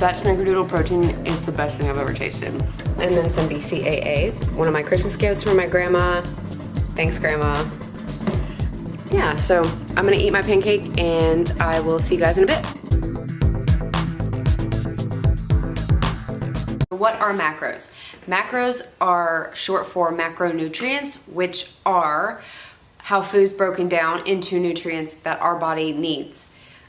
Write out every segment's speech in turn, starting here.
That snickerdoodle protein is the best thing I've ever tasted. And then some BCAA, one of my Christmas gifts from my grandma. Thanks, Grandma. Yeah, so I'm gonna eat my pancake and I will see you guys in a bit. What are macros? Macros are short for macronutrients, which are how food's broken down into nutrients that our body needs.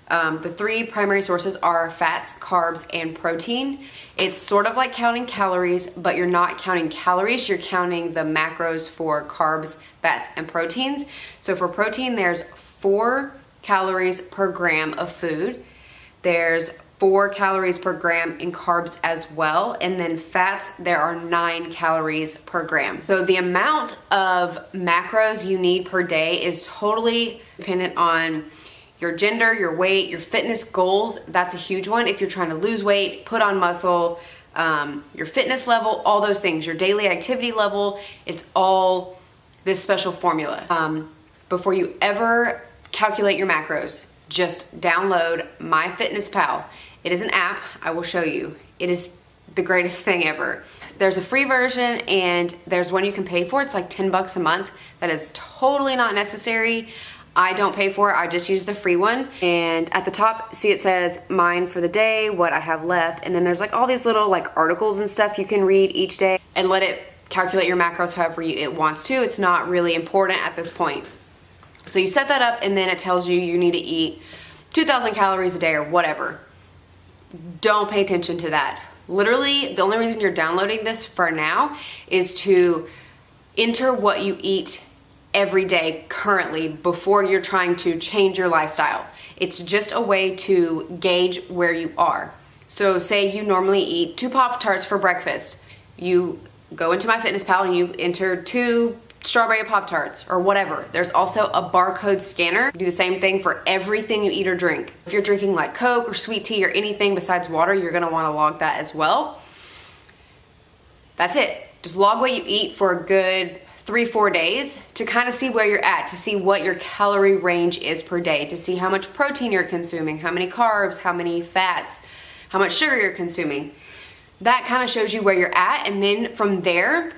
The three primary sources are fats, carbs, and protein. It's sort of like counting calories, but you're not counting calories, you're counting the macros for carbs, fats, and proteins. So for protein, there's 4 calories per gram of food. There's 4 calories per gram in carbs as well. And then fats, there are 9 calories per gram. So the amount of macros you need per day is totally dependent on your gender, your weight, your fitness goals. That's a huge one. If you're trying to lose weight, put on muscle, your fitness level, all those things, your daily activity level, it's all this special formula. Before you ever calculate your macros, just download MyFitnessPal. It is an app. I will show you. It is the greatest thing ever. There's a free version and there's one you can pay for. It's like 10 bucks a month. That is totally not necessary. I don't pay for it, I just use the free one. And at the top, see it says mine for the day, what I have left, and then there's like all these little like articles and stuff you can read each day and let it calculate your macros however it wants to. It's not really important at this point. So you set that up and then it tells you you need to eat 2,000 calories a day or whatever. Don't pay attention to that. Literally, the only reason you're downloading this for now is to enter what you eat every day currently before you're trying to change your lifestyle. It's just a way to gauge where you are. So say you normally eat 2 Pop-Tarts for breakfast. You go into MyFitnessPal and you enter 2 strawberry Pop-Tarts or whatever. There's also a barcode scanner. Do the same thing for everything you eat or drink. If you're drinking like Coke or sweet tea or anything besides water, you're gonna wanna log that as well. That's it. Just log what you eat for a good 3-4 days to kind of see where you're at, to see what your calorie range is per day, to see how much protein you're consuming, how many carbs, how many fats, how much sugar you're consuming. That kind of shows you where you're at, and then from there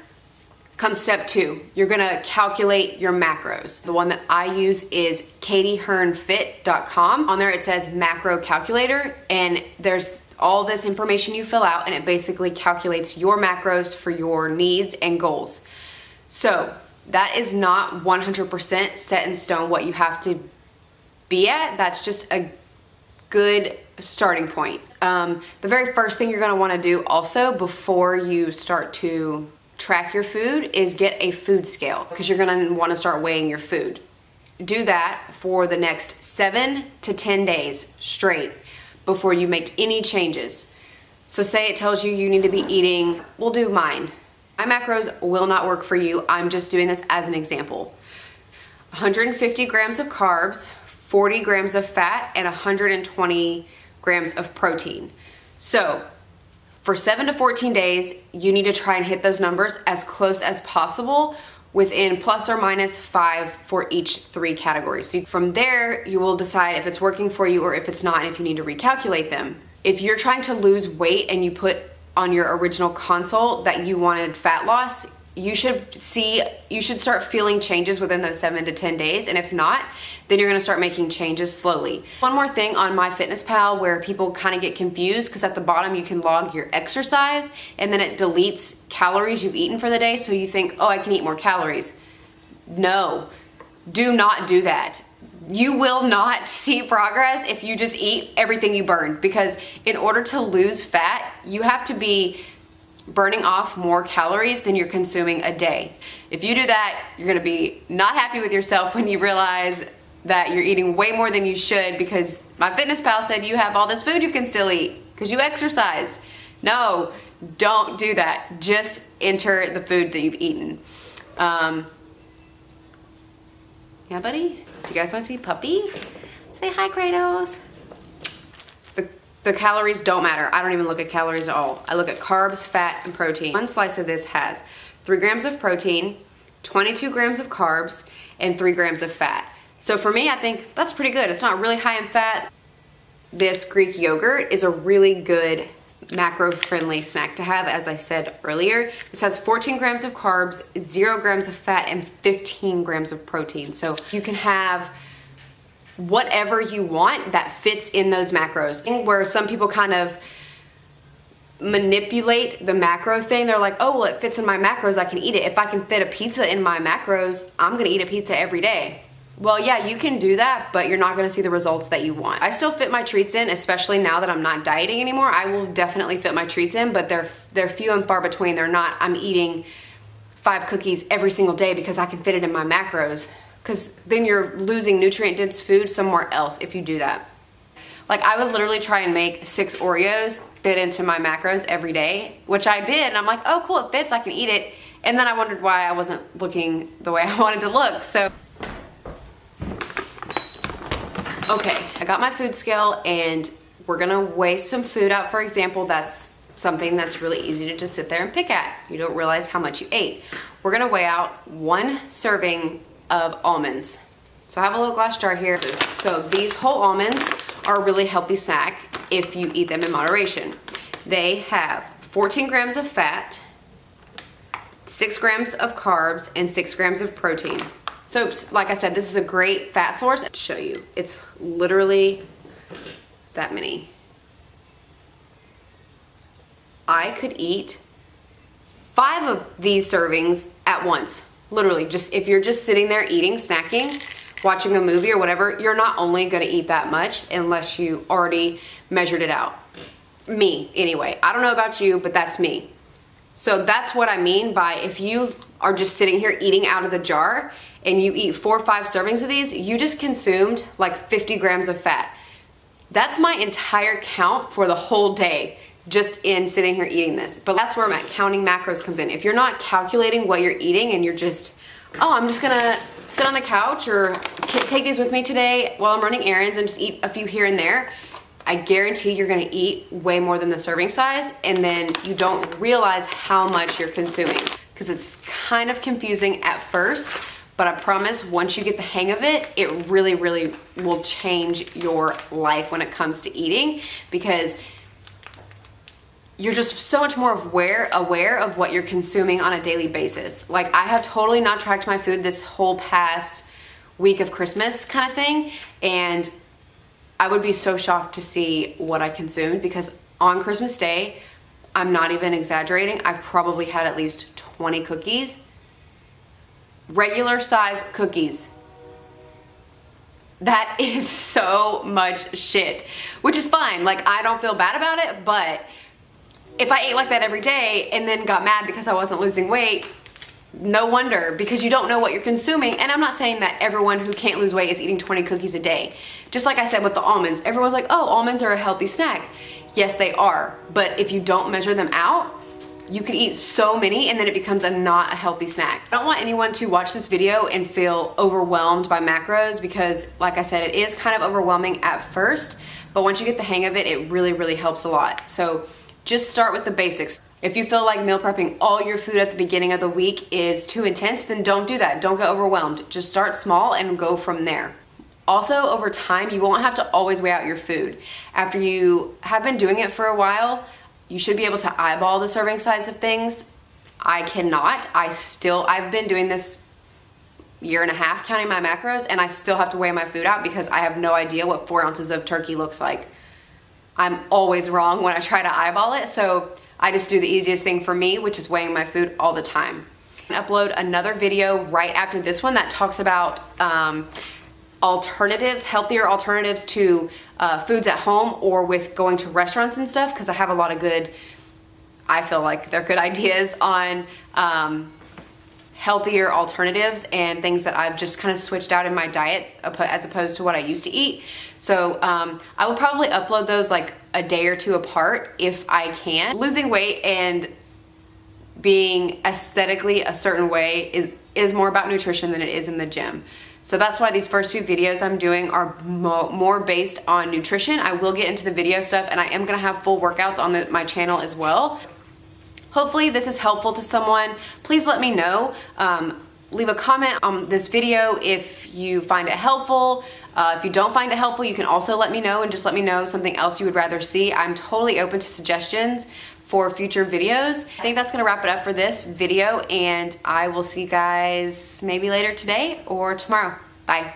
comes step 2. You're gonna calculate your macros. The one that I use is katiehernfit.com. On there it says macro calculator, and there's all this information you fill out, and it basically calculates your macros for your needs and goals. So that is not 100% set in stone what you have to be at. That's just a good starting point. The very first thing you're gonna wanna do also before you start to track your food is get a food scale, because you're gonna wanna start weighing your food. Do that for the next 7 to 10 days straight before you make any changes. So say it tells you you need to be eating, we'll do mine. My macros will not work for you. I'm just doing this as an example. 150 grams of carbs, 40 grams of fat, and 120 grams of protein. So for 7 to 14 days, you need to try and hit those numbers as close as possible within plus or minus 5 for each 3 categories. So from there, you will decide if it's working for you or if it's not, and if you need to recalculate them. If you're trying to lose weight and you put on your original consult that you wanted fat loss, you should start feeling changes within those 7 to 10 days. And if not, then you're gonna start making changes slowly. One more thing on MyFitnessPal where people kind of get confused, because at the bottom you can log your exercise and then it deletes calories you've eaten for the day. So you think, oh, I can eat more calories. No, do not do that. You will not see progress if you just eat everything you burn, because in order to lose fat, you have to be burning off more calories than you're consuming a day. If you do that, you're gonna be not happy with yourself when you realize that you're eating way more than you should, because MyFitnessPal said you have all this food you can still eat because you exercised. No, don't do that. Just enter the food that you've eaten. Yeah, buddy? Do you guys want to see Puppy? Say hi, Kratos. The calories don't matter. I don't even look at calories at all. I look at carbs, fat, and protein. One slice of this has 3 grams of protein, 22 grams of carbs, and 3 grams of fat. So for me, I think that's pretty good. It's not really high in fat. This Greek yogurt is a really good macro-friendly snack to have, as I said earlier. This has 14 grams of carbs, 0 grams of fat, and 15 grams of protein. So you can have whatever you want that fits in those macros. Where some people kind of manipulate the macro thing. They're like, oh, well, it fits in my macros, I can eat it. If I can fit a pizza in my macros, I'm gonna eat a pizza every day. Well, yeah, you can do that, but you're not gonna see the results that you want. I still fit my treats in, especially now that I'm not dieting anymore. I will definitely fit my treats in, but they're few and far between. They're not, I'm eating 5 cookies every single day because I can fit it in my macros. Because then you're losing nutrient-dense food somewhere else if you do that. Like, I would literally try and make 6 Oreos fit into my macros every day, which I did, and I'm like, oh cool, it fits, I can eat it. And then I wondered why I wasn't looking the way I wanted to look. So, okay, I got my food scale, and we're gonna weigh some food out. For example, that's something that's really easy to just sit there and pick at. You don't realize how much you ate. We're gonna weigh out 1 serving of almonds. So I have a little glass jar here. So these whole almonds are a really healthy snack if you eat them in moderation. They have 14 grams of fat, 6 grams of carbs, and 6 grams of protein. So like I said, this is a great fat source. I'll show you. It's literally that many. I could eat 5 of these servings at once. Literally, just if you're just sitting there eating, snacking, watching a movie or whatever, you're not only gonna eat that much unless you already measured it out. Me, anyway. I don't know about you, but that's me. So that's what I mean by if you are just sitting here eating out of the jar and you eat 4 or 5 servings of these, you just consumed like 50 grams of fat. That's my entire count for the whole day, just in sitting here eating this. But that's where counting macros comes in. If you're not calculating what you're eating and you're just, oh, I'm just gonna sit on the couch or take these with me today while I'm running errands and just eat a few here and there, I guarantee you're gonna eat way more than the serving size, and then you don't realize how much you're consuming, because it's kind of confusing at first, but I promise once you get the hang of it, it really, really will change your life when it comes to eating, because you're just so much more aware of what you're consuming on a daily basis. Like, I have totally not tracked my food this whole past week of Christmas kind of thing, and I would be so shocked to see what I consumed, because on Christmas Day, I'm not even exaggerating, I probably had at least 20 cookies. Regular size cookies. That is so much shit, which is fine. Like, I don't feel bad about it, but if I ate like that every day and then got mad because I wasn't losing weight, no wonder, because you don't know what you're consuming. And I'm not saying that everyone who can't lose weight is eating 20 cookies a day. Just like I said with the almonds, everyone's like, oh, almonds are a healthy snack. Yes, they are. But if you don't measure them out, you can eat so many and then it becomes not a healthy snack. I don't want anyone to watch this video and feel overwhelmed by macros, because like I said, it is kind of overwhelming at first, but once you get the hang of it, it really, really helps a lot. So just start with the basics. If you feel like meal prepping all your food at the beginning of the week is too intense, then don't do that. Don't get overwhelmed. Just start small and go from there. Also, over time, you won't have to always weigh out your food. After you have been doing it for a while, you should be able to eyeball the serving size of things. I cannot. I've been doing this year and a half counting my macros, and I still have to weigh my food out because I have no idea what 4 ounces of turkey looks like. I'm always wrong when I try to eyeball it, so I just do the easiest thing for me, which is weighing my food all the time. I upload another video right after this one that talks about alternatives, healthier alternatives to foods at home or with going to restaurants and stuff, because I have a lot of good, I feel like they're good ideas on healthier alternatives and things that I've just kind of switched out in my diet as opposed to what I used to eat. So I will probably upload those like a day or two apart if I can. Losing weight and being aesthetically a certain way is more about nutrition than it is in the gym. So that's why these first few videos I'm doing are more based on nutrition. I will get into the video stuff, and I am gonna have full workouts on my channel as well. Hopefully this is helpful to someone. Please let me know. leave a comment on this video if you find it helpful. If you don't find it helpful, you can also let me know, and just let me know something else you would rather see. I'm totally open to suggestions for future videos. I think that's gonna wrap it up for this video, and I will see you guys maybe later today or tomorrow. Bye.